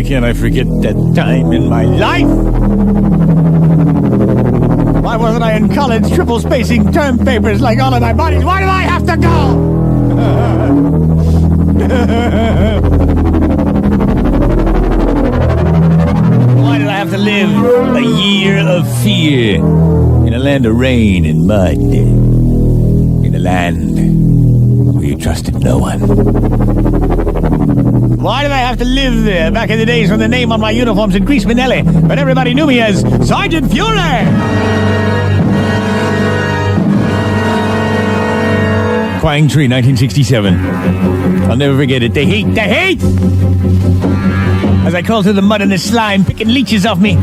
Why can't I forget that time in my life? Why wasn't I in college triple spacing term papers like all of my buddies? Why do I have to go? Why did I have to live a year of fear in a land of rain and mud? In a land where you trusted no one? Why did I have to live there back in the days when the name on my uniforms in Greaseman, but everybody knew me as Sergeant Fury? Quang Tree, 1967. I'll never forget it. The heat! As I crawled through the mud and the slime, picking leeches off me.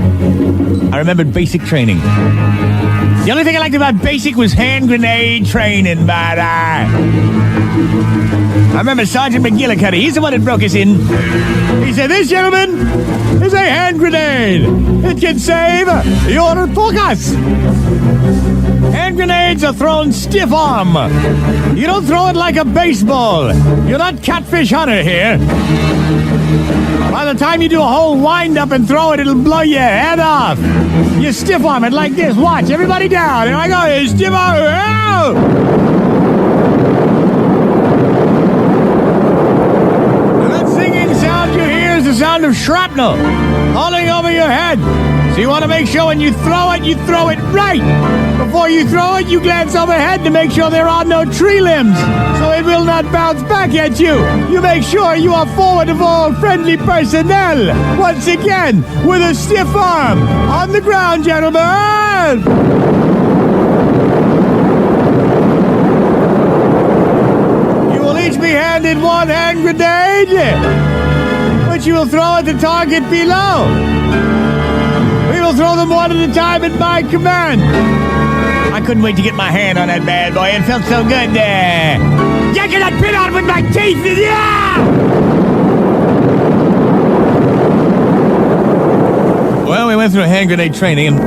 I remembered basic training. The only thing I liked about basic was hand grenade training, but I remember Sergeant McGillicuddy. He's the one that broke us in. He said, "This, gentlemen, is a hand grenade. It can save your focus." Hand grenades are thrown stiff arm. You don't throw it like a baseball. You're not Catfish Hunter here. By the time you do a whole wind-up and throw it, it'll blow your head off. You stiff arm it like this. Watch, everybody down. Here I go. You stiff arm it. And that singing sound you hear is the sound of shrapnel falling over your head. So you want to make sure when you throw it right. Before you throw it, you glance overhead to make sure there are no tree limbs, so it will not bounce back at you. You make sure you are forward of all friendly personnel. Once again, with a stiff arm. On the ground, gentlemen! You will each be handed one hand grenade, which you will throw at the target below. We will throw them one at a time at my command. I couldn't wait to get my hand on that bad boy. It felt so good there. Yanking that pin out with my teeth. Yeah! Well, we went through hand grenade training, and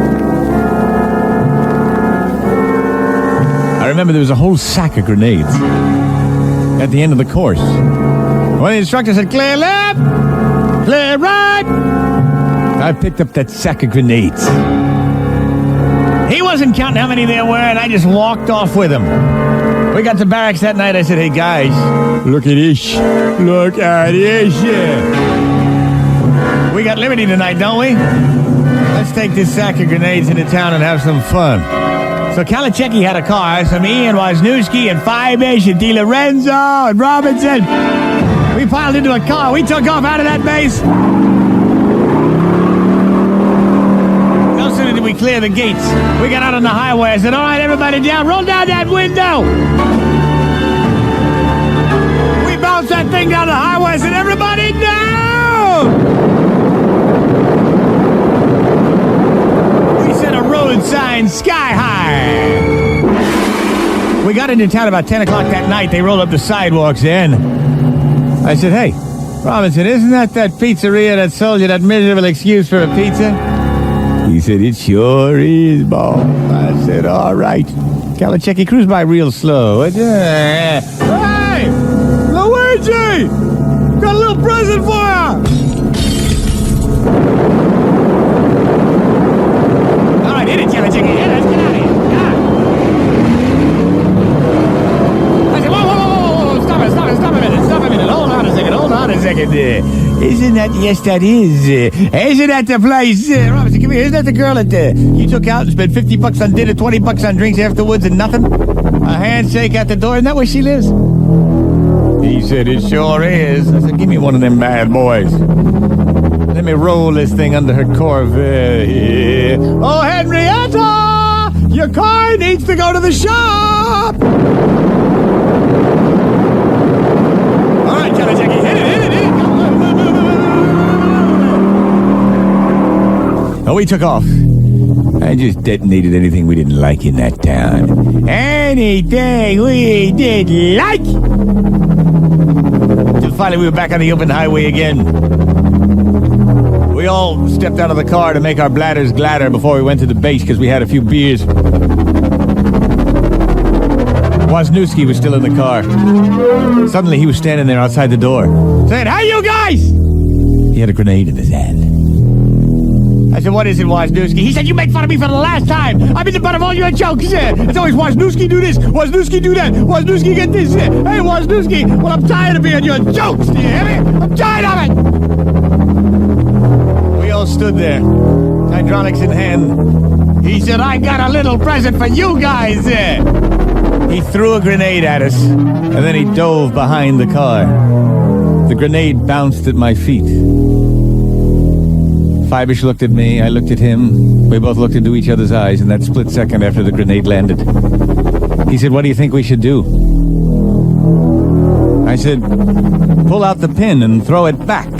I remember there was a whole sack of grenades at the end of the course. When the instructor said, "Clear left, clear right," I picked up that sack of grenades. He wasn't counting how many there were, and I just walked off with him. We got to barracks that night. I said, "Hey, guys, look at this. Look at this. We got liberty tonight, don't we? Let's take this sack of grenades into town and have some fun." So Kalachecki had a car, so me and Wisniewski and Five-ish and DiLorenzo and Robinson, we piled into a car. We took off out of that base. No sooner did we clear the gates, we got out on the highway. I said, "All right, everybody down. Roll down that window." We bounced that thing down the highway. I said, "Everybody down!" We set a road sign sky high. We got into town about 10 o'clock that night. They rolled up the sidewalks in. I said, "Hey, Robinson, isn't that pizzeria that sold you that miserable excuse for a pizza?" He said, "It sure is, Bob." I said, "All right." Kalachecki cruised by real slow. Hey, Luigi! Got a little present for you! All right, hit it, Kalachecki. Hit it, let's get out of here. I said, whoa, stop a minute. Hold on a second. Isn't that, yes, that is. Isn't that the place? Robinson, come here. Isn't that the girl that you took out and spent $50 on dinner, $20 on drinks afterwards and nothing? A handshake at the door. Isn't that where she lives? He said, "It sure is." I said, "Give me one of them bad boys. Let me roll this thing under her Corvette. Oh, Henrietta! Your car needs to go to the shop!" All right, Kalachecki, hit it. Oh, we took off. I just detonated anything we didn't like in that town. Anything we didn't like! Till finally we were back on the open highway again. We all stepped out of the car to make our bladders gladder before we went to the base because we had a few beers. Wisniewski was still in the car. Suddenly he was standing there outside the door, saying, "Hey, you guys! He had a grenade in his hand. I said, what is it, Wisniewski? He said, you made fun of me for the last time. I've been the butt of all your jokes. It's always Wisniewski do this, Wisniewski do that, Wisniewski get this. Hey, Wisniewski, well, I'm tired of being your jokes. Do you hear me? I'm tired of it. We all stood there, hydraulics in hand. He said, I got a little present for you guys. He threw a grenade at us, and then he dove behind the car. The grenade bounced at my feet. Fibish looked at me, I looked at him. We both looked into each other's eyes in that split second after the grenade landed. He said, what do you think we should do? I said, pull out the pin and throw it back.